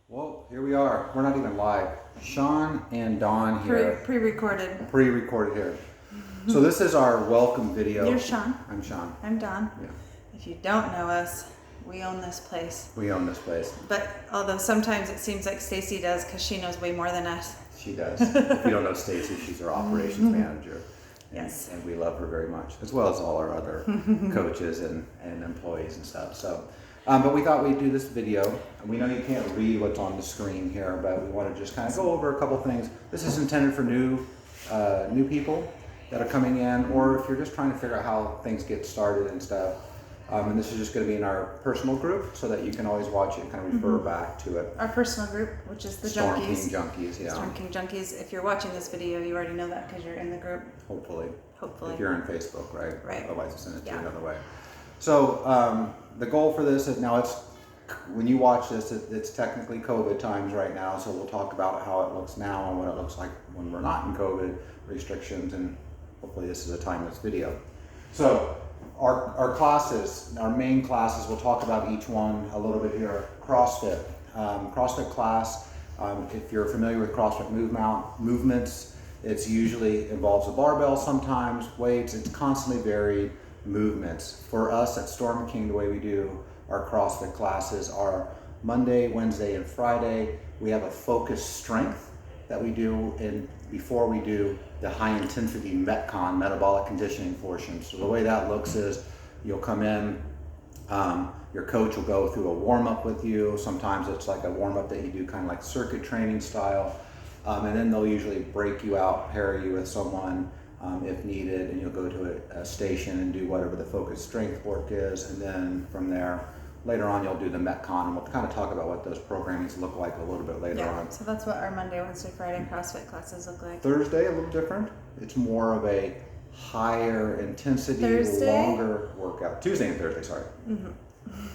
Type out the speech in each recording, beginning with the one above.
Well, here we are. We're not even live. Sean and Dawn here. Pre-recorded. Pre-recorded here. So this is our welcome video. You're Sean. I'm Sean. I'm Dawn. Yeah. If you don't know us, we own this place. We own this place. But although sometimes it seems like Stacy does because she knows way more than us. She does. If you don't know Stacy, she's our operations manager. Yes. And we love her very much, as well as all our other coaches and employees and stuff. So, but we thought we'd do this video. We know you can't read what's on the screen here, but we want to just kind of go over a couple things. This is intended for new people that are coming in, or if you're just trying to figure out how things get started and stuff. And this is just going to be in our personal group, so that you can always watch it and kind of refer back to it. Our personal group, which is the Storm Junkies. King Junkies, yeah. Storm King Junkies. If you're watching this video, you already know that because you're in the group. Hopefully. Hopefully. If you're on Facebook, right? Right. Otherwise, I'll send it to you Yeah. another way. So the goal for this is, now it's, when you watch this, it's technically COVID times right now, so we'll talk about how it looks now and what it looks like when we're not in COVID restrictions, and hopefully this is a timeless video. So our classes, our main classes, we'll talk about each one a little bit here. CrossFit. CrossFit class, if you're familiar with CrossFit movements, it's usually involves a barbell sometimes, weights, it's constantly varied movements. For us at Storm King, the way we do our CrossFit classes are Monday, Wednesday, and Friday. We have a focused strength that we do before we do the high intensity Metcon, metabolic conditioning portion. So the way that looks is you'll come in, your coach will go through a warm up with you. Sometimes it's like a warm up that you do kind of like circuit training style. And then they'll usually break you out, pair you with someone if needed, and you'll go to a station and do whatever the focused strength work is. And then from there, later on, you'll do the Metcon, and we'll kind of talk about what those programmings look like a little bit later on. So that's what our Monday, Wednesday, Friday CrossFit classes look like. Thursday, a little different. It's more of a higher intensity, longer workout. Tuesday and Thursday, sorry.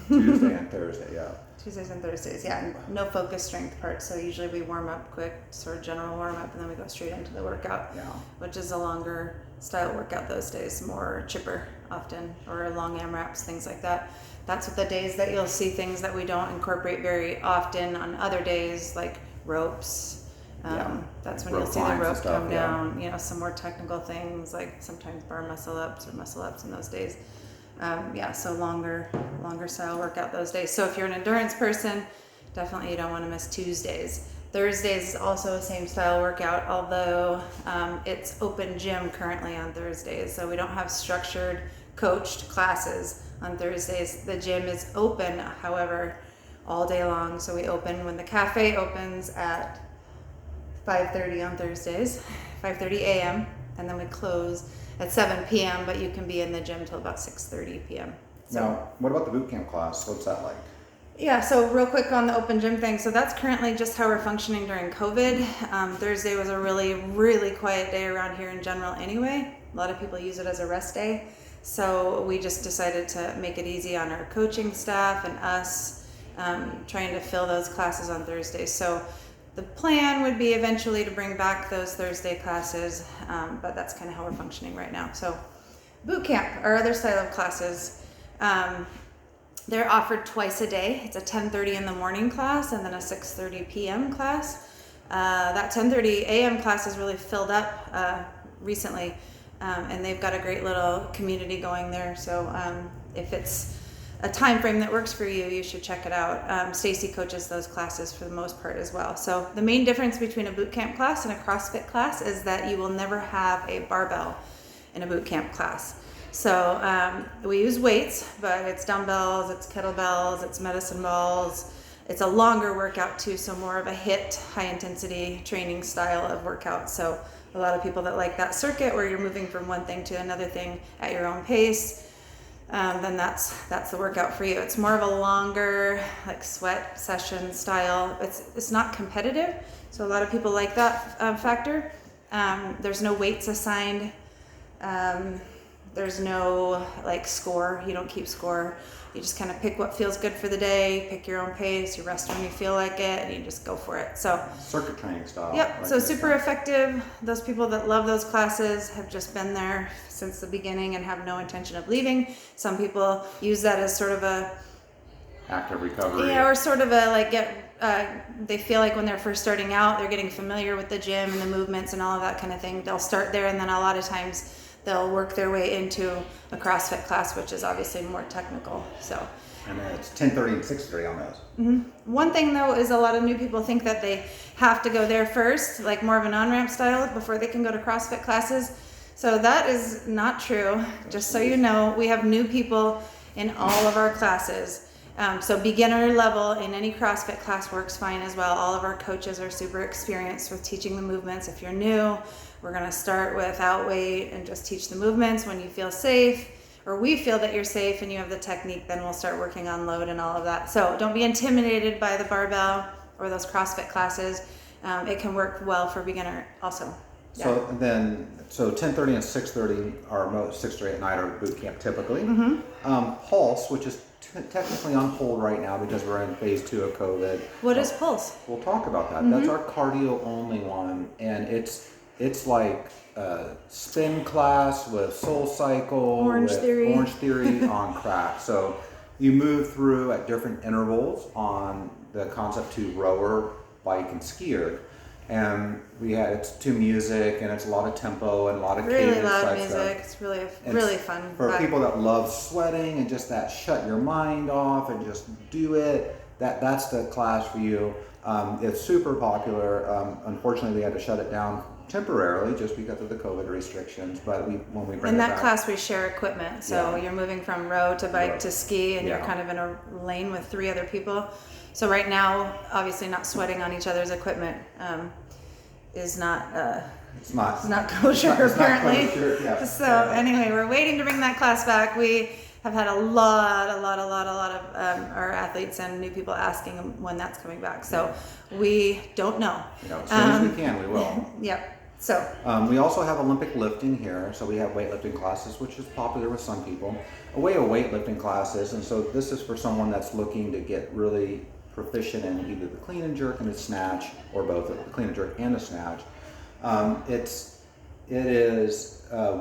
Tuesday and Thursday, yeah. Tuesdays and Thursdays, yeah. No focus strength part, so usually we warm up quick, sort of general warm up, and then we go straight into the workout, Yeah. which is a longer style workout those days, more chipper often, or long AMRAPs, things like that. That's what the days that you'll see things that we don't incorporate very often on other days, like ropes. That's when Rope you'll see the climbs and rope stuff, come yeah. down, some more technical things, like sometimes bar muscle ups or muscle ups in those days. So longer style workout those days. So if you're an endurance person, definitely you don't want to miss Tuesdays. Thursdays is also the same style workout, although it's open gym currently on Thursdays. So we don't have structured coached classes on Thursdays. The gym is open, however, all day long. So we open when the cafe opens at 5:30 on Thursdays, 5:30 a.m. and then we close at 7 p.m. But you can be in the gym till about 6:30 p.m. So, Now, what about the boot camp class? What's that like? yeah, so real quick on the open gym thing. So that's currently just how we're functioning during COVID. Thursday was a really, really quiet day around here in general anyway. A lot of people use it as a rest day. So we just decided to make it easy on our coaching staff and us trying to fill those classes on Thursdays. So the plan would be eventually to bring back those Thursday classes, but that's kind of how we're functioning right now. So boot camp, our other style of classes, they're offered twice a day. It's a 10:30 in the morning class and then a 6:30 p.m. class. That 10:30 a.m. class is really filled up recently, and they've got a great little community going there. So if it's a time frame that works for you, you should check it out. Stacy coaches those classes for the most part as well. So the main difference between a boot camp class and a CrossFit class is that you will never have a barbell in a boot camp class. So we use weights, but it's dumbbells, it's kettlebells, it's medicine balls. It's a longer workout too, so more of a HIIT, high intensity training style of workout. So a lot of people that like that circuit where you're moving from one thing to another thing at your own pace, then that's the workout for you. It's more of a longer, like sweat session style. It's not competitive, so a lot of people like that factor. There's no weights assigned. There's no like score. You don't keep score. You just kind of pick what feels good for the day, pick your own pace, you rest when you feel like it, and you just go for it. So Circuit training style. yep, like so this super one. effective. Those people that love those classes have just been there since the beginning and have no intention of leaving. Some people use that as sort of a Active recovery. or sort of a like get they feel like when they're first starting out, they're getting familiar with the gym and the movements and all of that kind of thing. They'll start there, and then a lot of times they'll work their way into a CrossFit class, which is obviously more technical. So. And then it's 10:30 and 6:30 on those. One thing though is a lot of new people think that they have to go there first, like more of an on-ramp style, before they can go to CrossFit classes. So that is not true. Just so you know, we have new people in all of our classes. So beginner level in any CrossFit class works fine as well. All of our coaches are super experienced with teaching the movements. If you're new, we're gonna start without weight and just teach the movements. When you feel safe, or we feel that you're safe and you have the technique, then we'll start working on load and all of that. So don't be intimidated by the barbell or those CrossFit classes. It can work well for beginner also. Yeah. So 10:30 and 6:30 are 6 to 8 at night are boot camp typically. Pulse, which is technically on hold right now because we're in phase 2 of COVID. What is Pulse? We'll talk about that. That's our cardio only one, and it's like a spin class with Soul Cycle, Orange Theory on crack. So you move through at different intervals on the Concept 2 rower, bike, and skier. And it's to music, and it's a lot of tempo and a lot of really cadence loud type music. stuff. It's really fun. For people that love sweating and just that shut your mind off and just do it, that's the class for you. It's super popular. Unfortunately, we had to shut it down temporarily just because of the COVID restrictions. But when we bring in it that back, class, we share equipment. So you're moving from row to bike to ski, and you're Yeah. kind of in a lane with 3 other people. So right now, obviously, not sweating on each other's equipment is not. it's not kosher, it's not apparently. kosher, yeah. So anyway, we're waiting to bring that class back. We have had a lot of our athletes and new people asking when that's coming back. So we don't know. As soon as we can, we will. Yep. So we also have Olympic lifting here, so we have weightlifting classes, which is popular with some people. A way of weightlifting classes, and so this is for someone that's looking to get really proficient in either the clean and jerk and the snatch, or both the clean and jerk and the snatch.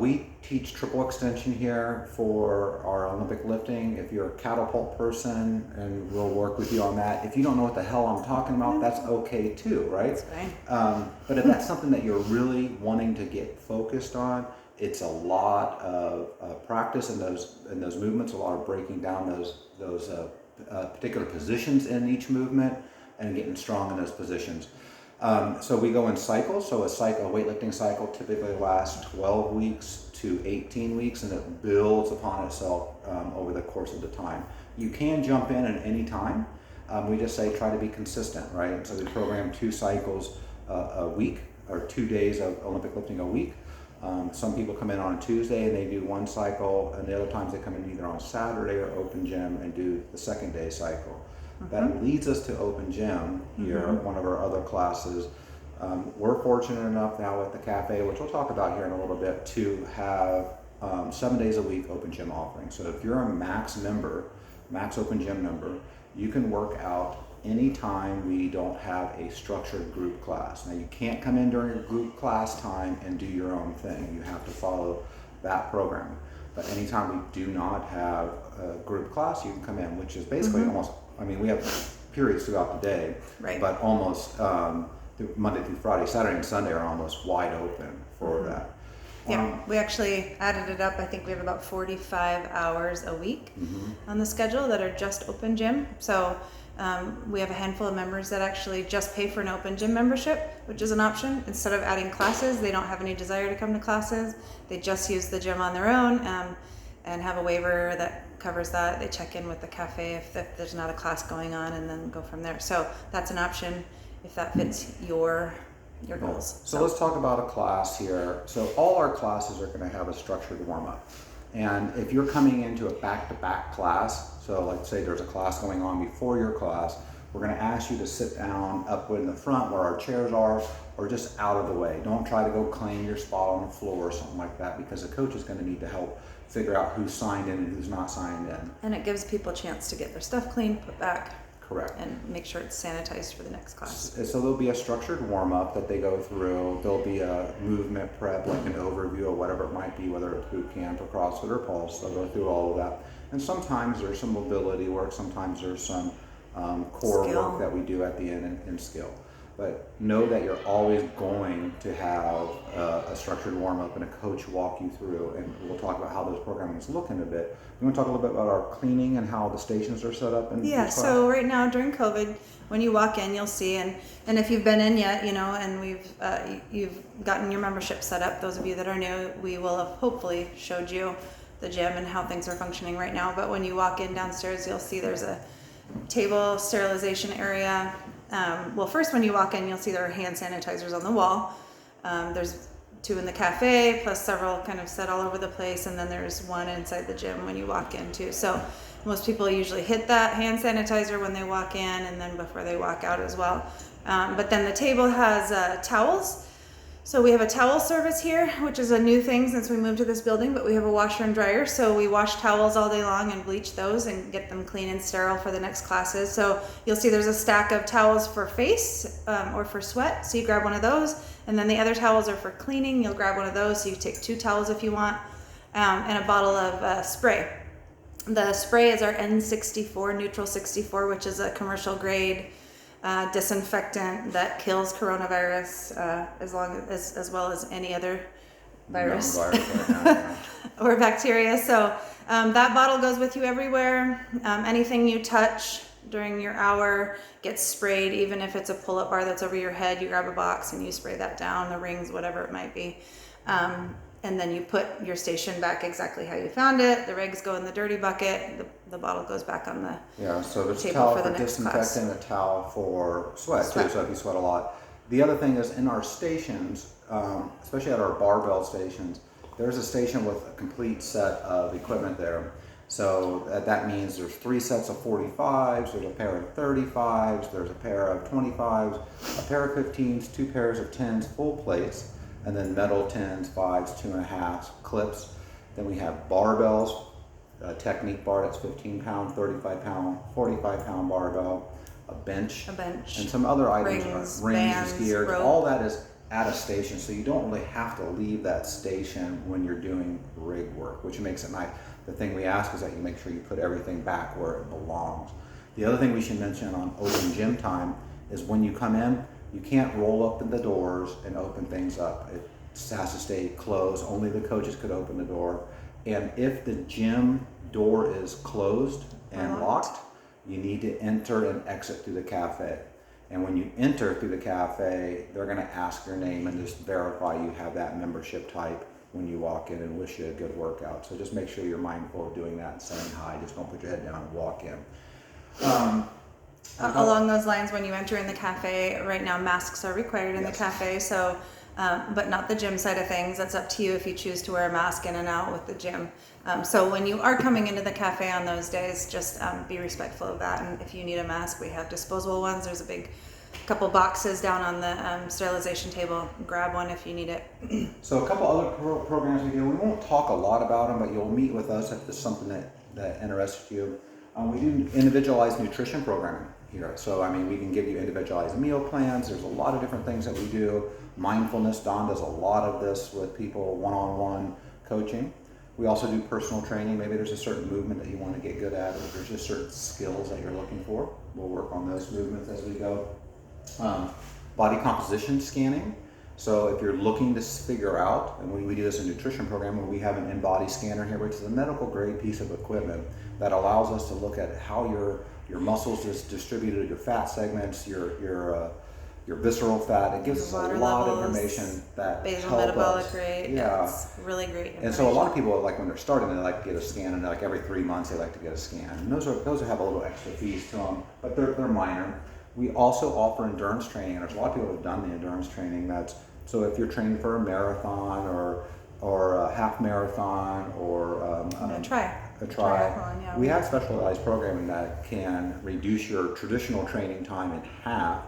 We teach triple extension here for our Olympic lifting. If you're a catapult person, and we'll work with you on that. If you don't know what the hell I'm talking about, that's okay too, right? that's fine. But if that's something that you're really wanting to get focused on, it's a lot of practice in those movements, a lot of breaking down those particular positions in each movement and getting strong in those positions. So we go in cycles. So a weightlifting cycle typically lasts 12 weeks to 18 weeks, and it builds upon itself over the course of the time. You can jump in at any time. We just say try to be consistent, right? So we program 2 cycles a week, or 2 days of Olympic lifting a week. Some people come in on a Tuesday and they do 1 cycle, and the other times they come in either on Saturday or open gym and do the second day cycle. That leads us to open gym here, one of our other classes. We're fortunate enough now at the cafe, which we'll talk about here in a little bit, to have 7 days a week open gym offering. So if you're a max open gym member, you can work out anytime we don't have a structured group class. Now you can't come in during your group class time and do your own thing. You have to follow that program. But anytime we do not have a group class, you can come in, which is basically we have periods throughout the day, Right. but almost Monday through Friday, Saturday and Sunday are almost wide open for that. Yeah, we actually added it up. I think we have about 45 hours a week on the schedule that are just open gym. So we have a handful of members that actually just pay for an open gym membership, which is an option. Instead of adding classes, they don't have any desire to come to classes. They just use the gym on their own and have a waiver that covers that. They check in with the cafe if there's not a class going on, and then go from there. So that's an option if that fits your goals. So let's talk about a class here. So all our classes are going to have a structured warm-up. And if you're coming into a back-to-back class, so let's say there's a class going on before your class, we're going to ask you to sit down up in the front where our chairs are, or just out of the way. Don't try to go claim your spot on the floor or something like that, because the coach is going to need to help figure out who's signed in and who's not signed in. And it gives people a chance to get their stuff clean, put back, Correct. and make sure it's sanitized for the next class. So there'll be a structured warm-up that they go through. There'll be a movement prep, like an overview of whatever it might be, whether it's boot camp or CrossFit or Pulse. They'll go through all of that. And sometimes there's some mobility work, sometimes there's some core Skill. work that we do at the end in skill. But know that you're always going to have a structured warm-up and a coach walk you through, and we'll talk about how those programmings look in a bit. You want to talk a little bit about our cleaning and how the stations are set up? Yeah, so right now during COVID, when you walk in, you'll see, and if you've been in yet, and you've gotten your membership set up, those of you that are new, we will have hopefully showed you the gym and how things are functioning right now. But when you walk in downstairs, you'll see there's a table sterilization area. Well, first when you walk in, you'll see there are hand sanitizers on the wall. There's 2 in the cafe, plus several kind of set all over the place, and then there's 1 inside the gym when you walk in too. So most people usually hit that hand sanitizer when they walk in, and then before they walk out as well. But then the table has towels. So we have a towel service here, which is a new thing since we moved to this building, but we have a washer and dryer. So we wash towels all day long and bleach those and get them clean and sterile for the next classes. So you'll see there's a stack of towels for face or for sweat. So you grab one of those, and then the other towels are for cleaning. You'll grab one of those. So you take 2 towels if you want, and a bottle of spray. The spray is our N64, Neutral 64, which is a commercial grade disinfectant that kills coronavirus as well as any other virus or bacteria. So that bottle goes with you everywhere. Anything you touch during your hour gets sprayed, even if it's a pull-up bar that's over your head. You grab a box and you spray that down, the rings, whatever it might be. And then you put your station back exactly how you found it. The regs go in the dirty bucket. The bottle goes back on the so there's a table towel for for the next disinfectant, class. a towel for sweat too, so if you sweat a lot. The other thing is in our stations, especially at our barbell stations, there's a station with a complete set of equipment there. So that means there's 3 sets of 45s, there's a pair of 35s, there's a pair of 25s, a pair of 15s, 2 pairs of 10s, full plates, and then metal 10s, 5s, 2.5s, clips. Then we have barbells, a technique bar that's 15 pound, 35 pound, 45 pound barbell, a bench, and some other items, rings, bands, gear. rope. All that is at a station, so you don't really have to leave that station when you're doing rig work, which makes it nice. The thing we ask is that you make sure you put everything back where it belongs. The other thing we should mention on open gym time is when you come in, you can't roll up the doors and open things up. It has to stay closed. Only the coaches could open the door. And if the gym door is closed and locked, you need to enter and exit through the cafe. And when you enter through the cafe, they're going to ask your name and just verify you have that membership type when you walk in and wish you a good workout. So just make sure you're mindful of doing that and saying hi. Just don't put your head down and walk in. Along those lines, when you enter in the cafe, right now masks are required in the cafe, so but not the gym side of things. That's up to you if you choose to wear a mask in and out with the gym. So when you are coming into the cafe on those days, just be respectful of that. And if you need a mask, we have disposable ones. There's a big couple boxes down on the sterilization table. Grab one if you need it. So a couple other programs we do. We won't talk a lot about them, but you'll meet with us if there's something that interests you. We do individualized nutrition programming here. So, I mean, we can give you individualized meal plans. There's a lot of different things that we do. Mindfulness, Don does a lot of this with people, one-on-one coaching. We also do personal training. Maybe there's a certain movement that you want to get good at, or there's just certain skills that you're looking for. We'll work on those movements as we go. Body composition scanning. So if you're looking to figure out, and we do this in nutrition program, where we have an InBody scanner here, which is a medical grade piece of equipment that allows us to look at how your muscles is distributed, your fat segments, your visceral fat. It gives us a lot of information that basal help metabolic us. rate. Yeah, it's really great. And so a lot of people, like when they're starting, they like to get a scan, and like every 3 months they like to get a scan. And those have a little extra fees to them, but they're minor. We also offer endurance training, and there's a lot of people who have done the endurance training. So if you're training for a marathon or a half marathon or a triathlon, yeah. We have specialized programming that can reduce your traditional training time in half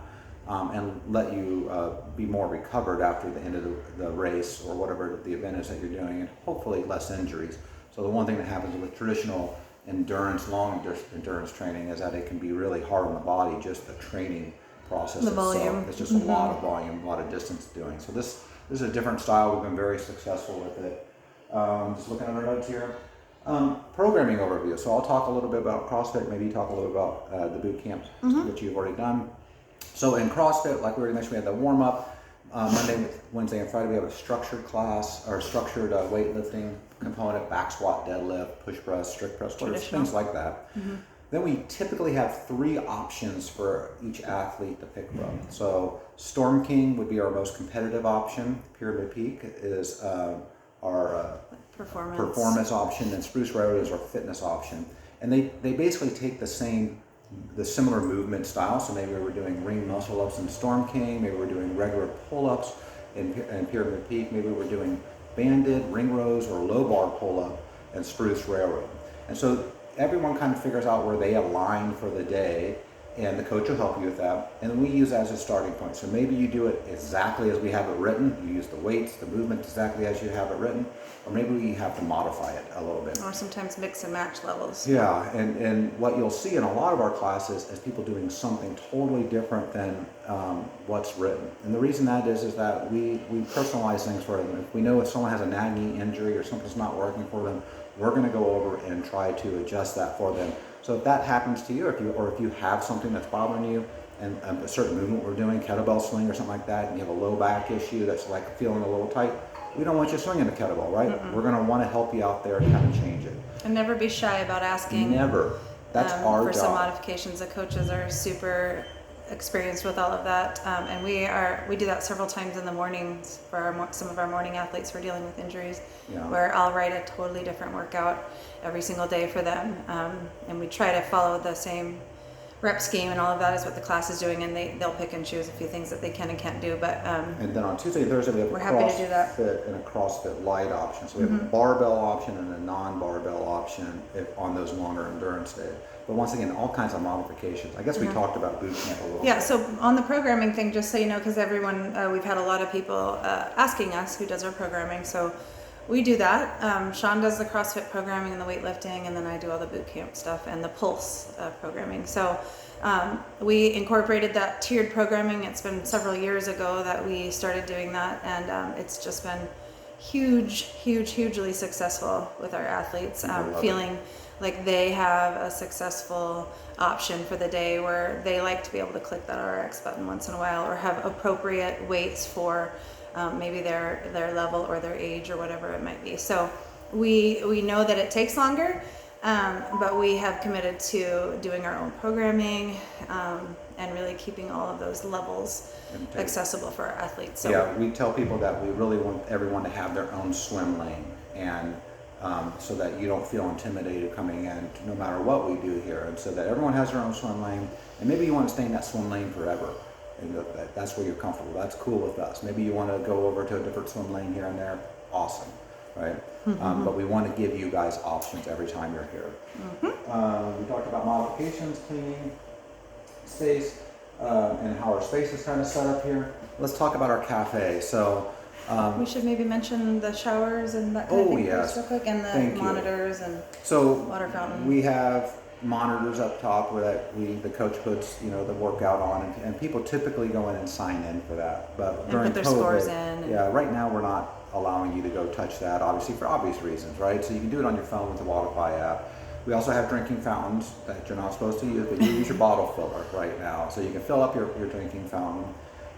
and let you be more recovered after the end of the race or whatever the event is that you're doing, and hopefully less injuries. So the one thing that happens with traditional long endurance training is that it can be really hard on the body, just the training process itself. Volume. It's just a lot of volume, a lot of distance doing. So this is a different style. We've been very successful with it. Just looking at our notes here. Programming overview. So I'll talk a little bit about CrossFit, maybe talk a little about the boot camp, which you've already done. So in CrossFit, like we already mentioned, we had the warm up. Monday, Wednesday, and Friday we have a structured class or structured weightlifting component, back squat, deadlift, push press, strict press, things like that. Then we typically have 3 options for each athlete to pick from. So Storm King would be our most competitive option. Pyramid Peak is our performance option, and Spruce Railroad is our fitness option. And they basically take the similar movement style. So maybe we're doing ring muscle ups in Storm King, maybe we're doing regular pull-ups in Pyramid Peak, maybe we're doing banded, ring rows, or low bar pull-up in Spruce Railroad. And so everyone kind of figures out where they align for the day, and the coach will help you with that. And then we use that as a starting point. So maybe you do it exactly as we have it written. You use the weights, the movement exactly as you have it written, or maybe we have to modify it a little bit. Or sometimes mix and match levels. Yeah, and what you'll see in a lot of our classes is people doing something totally different than what's written. And the reason that is that we personalize things for them. If we know if someone has a nagging injury or something's not working for them, we're going to go over and try to adjust that for them. So if that happens to you, if you have something that's bothering you, and a certain movement we're doing, kettlebell swing or something like that, and you have a low back issue that's like feeling a little tight, we don't want you swinging the kettlebell, right? We're going to want to help you out there and kind of change it. And never be shy about asking. Never. That's our for job. some modifications. The coaches are super experienced with all of that, and we do that several times in the mornings for some of our morning athletes who are dealing with injuries, where I'll write a totally different workout every single day for them, and we try to follow the same rep scheme, and all of that is what the class is doing, and they'll pick and choose a few things that they can and can't do. But and then on Tuesday and Thursday we have a CrossFit and a CrossFit Light option. So we have a barbell option and a non-barbell option on those longer endurance days. But once again, all kinds of modifications. I guess we talked about boot camp a little bit. Yeah, so on the programming thing, just so you know, because everyone, we've had a lot of people asking us who does our programming. So we do that. Sean does the CrossFit programming and the weightlifting, and then I do all the boot camp stuff and the Pulse programming. So we incorporated that tiered programming. It's been several years ago that we started doing that, and it's just been hugely successful with our athletes, feeling like they have a successful option for the day, where they like to be able to click that RX button once in a while, or have appropriate weights for maybe their level or their age or whatever it might be. So we know that it takes longer, but we have committed to doing our own programming and really keeping all of those levels accessible for our athletes. So yeah, we tell people that we really want everyone to have their own swim lane, and so that you don't feel intimidated coming in no matter what we do here, and so that everyone has their own swim lane. And maybe you want to stay in that swim lane forever, and that's where you're comfortable. That's cool with us. Maybe you want to go over to a different swim lane here and there. Awesome, right? But we want to give you guys options every time you're here. We talked about modifications, cleaning space, and how our space is kind of set up here. Let's talk about our cafe. So we should maybe mention the showers and that kind of thing yes. real quick, and the monitors and water fountain. We have monitors up top where the coach puts the workout on, and people typically go in and sign in for that. But during put their COVID, scores in. Yeah, right now we're not allowing you to go touch that, obviously for obvious reasons, right? So you can do it on your phone with the Waterfly app. We also have drinking fountains that you're not supposed to use, but you use your bottle filler right now, so you can fill up your drinking fountain.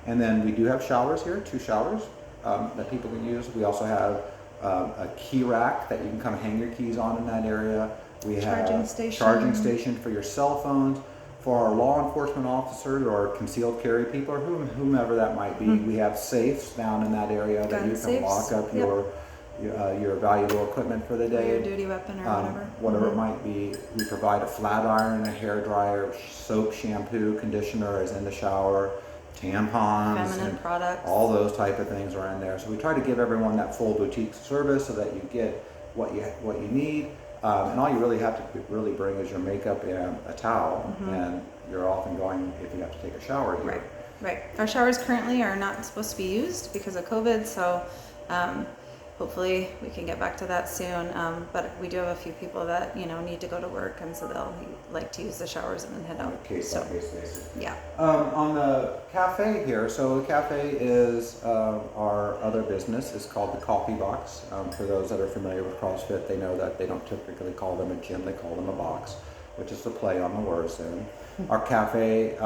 And then we do have showers here, 2 showers that people can use. We also have a key rack that you can kind of hang your keys on in that area. We have charging station for your cell phones. For our law enforcement officers or concealed carry people, or whomever that might be, we have safes down in that area that you can lock up your valuable equipment for the day. Or your duty weapon or whatever it might be. We provide a flat iron, a hair dryer, soap, shampoo, conditioner is in the shower, tampons, feminine products. All those type of things are in there. So we try to give everyone that full boutique service so that you get what you need. And all you really have to bring is your makeup and a towel, and you're off and going if you have to take a shower here. Right. Our showers currently are not supposed to be used because of COVID, so hopefully we can get back to that soon. But we do have a few people that, need to go to work, and so they'll like to use the showers and then head On a out. case by case basis. Yeah. On the cafe here, so the cafe is our other business. It's called the Coffee Box. For those that are familiar with CrossFit, they know that they don't typically call them a gym, they call them a box, which is the play on the words there. Our cafe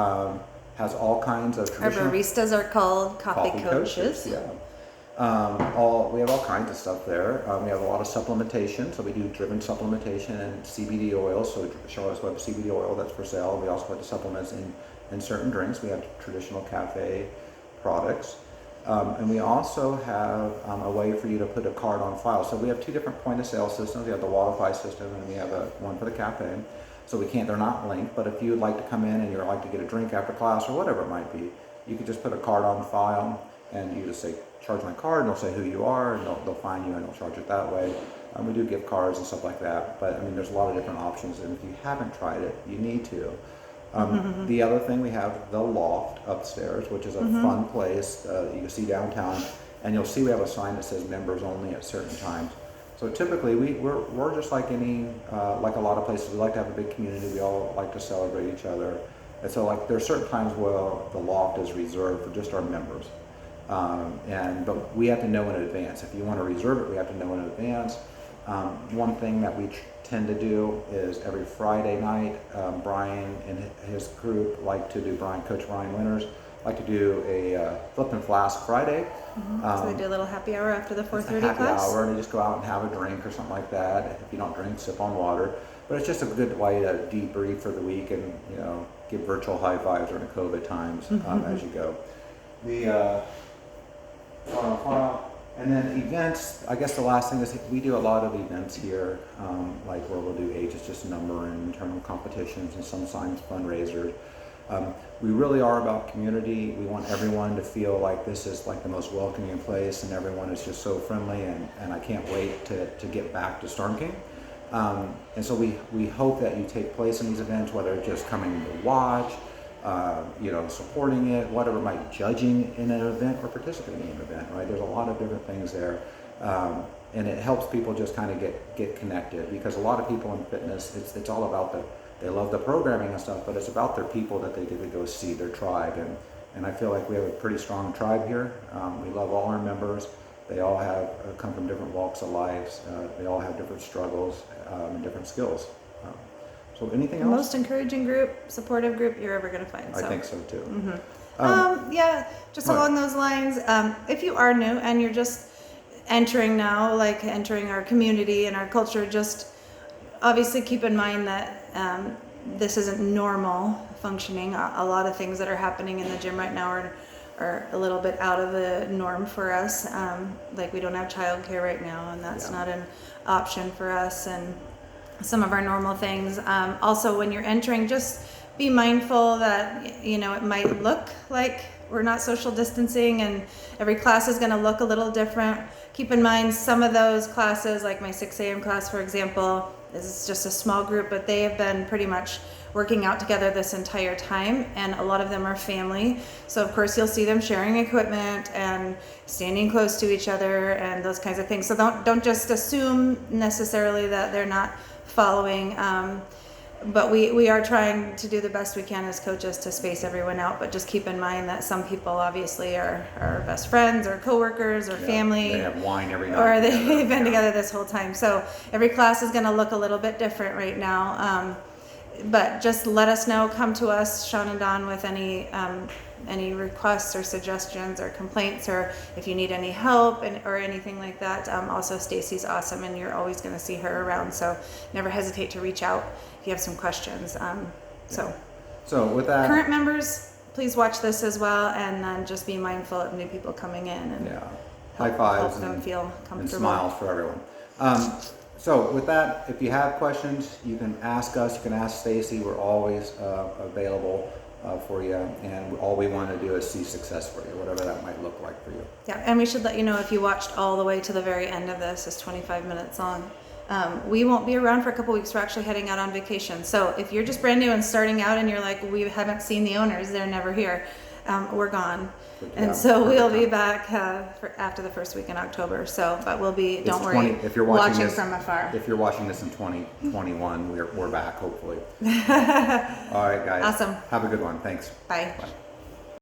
has all kinds of Our traditional baristas are called coffee coaches. Yeah. We have all kinds of stuff there. We have a lot of supplementation, so we do driven supplementation and CBD oil. So Charlotte's Web CBD oil that's for sale. We also have the supplements in certain drinks. We have traditional cafe products, and we also have a way for you to put a card on file. So we have two different point of sale systems. We have the Wallify system, and we have one for the cafe. So they're not linked, but if you would like to come in and you'd like to get a drink after class or whatever it might be, you could just put a card on file and you just say, charge my card, and they'll say who you are, and they'll find you and they'll charge it that way. We do gift cards and stuff like that, but I mean, there's a lot of different options, and if you haven't tried it, you need to. The other thing, we have the Loft upstairs, which is a fun place you can see downtown, and you'll see we have a sign that says members only at certain times. So typically we're just like like a lot of places. We like to have a big community. We all like to celebrate each other, and so like there are certain times where the Loft is reserved for just our members. But we have to know in advance. If you want to reserve it, we have to know in advance. One thing that we tend to do is every Friday night, Brian and his group Coach Brian Winters like to do a Flip and Flask Friday. So they do a little happy hour after the 4:30 happy class. hour, and they just go out and have a drink or something like that. If you don't drink, sip on water. But it's just a good way to debrief for the week and give virtual high fives during COVID times as you go. And then events, I guess the last thing is we do a lot of events here, like where we'll do Age is Just a Number and internal competitions and sometimes fundraisers. We really are about community. We want everyone to feel like this is like the most welcoming place, and everyone is just so friendly, and I can't wait to get back to Storm King. And so we hope that you take place in these events, whether it's just coming to watch, supporting it, whatever it might be, judging in an event or participating in an event, right? There's a lot of different things there. And it helps people just kind of get connected, because a lot of people in fitness, it's all about they love the programming and stuff, but it's about their people that they get to go see, their tribe. And I feel like we have a pretty strong tribe here. We love all our members. They all come from different walks of life. They all have different struggles and different skills. So anything else? Most encouraging group, supportive group you're ever going to find. I think so too. Just along those lines, if you are new and you're just entering our community and our culture, just obviously keep in mind that this isn't normal functioning. A lot of things that are happening in the gym right now are a little bit out of the norm for us. Like we don't have childcare right now, and that's not an option for us, and some of our normal things. Also, when you're entering, just be mindful that it might look like we're not social distancing, and every class is going to look a little different. Keep in mind, some of those classes, like my 6 a.m. class, for example, is just a small group, but they have been pretty much working out together this entire time, and a lot of them are family. So of course you'll see them sharing equipment and standing close to each other and those kinds of things. So don't just assume necessarily that they're not following, but we are trying to do the best we can as coaches to space everyone out. But just keep in mind that some people obviously are best friends or coworkers or family. They have wine every night. Or they've been together this whole time. So every class is going to look a little bit different right now. But just let us know. Come to us, Sean and Don, with any requests or suggestions or complaints, or if you need any help or anything like that. Also, Stacy's awesome, and you're always going to see her around. So never hesitate to reach out if you have some questions. So with that, current members, please watch this as well, and just be mindful of new people coming in. And high fives help them feel comfortable. And smiles for everyone. So with that, if you have questions, you can ask us. You can ask Stacy. We're always available for you, and all we want to do is see success for you, whatever that might look like for you. Yeah, and we should let you know, if you watched all the way to the very end of this, it's 25 minutes long. We won't be around for a couple weeks. We're actually heading out on vacation. So if you're just brand new and starting out and you're like, we haven't seen the owners, they're never here. we're gone. Yeah, And so we'll perfect be time. back after the first week in October. So, but we'll be, It's don't worry, 20 if you're watching this, from afar. If you're watching this in 2021, we're back hopefully. All right, guys. Awesome. Have a good one. Thanks. Bye. Bye.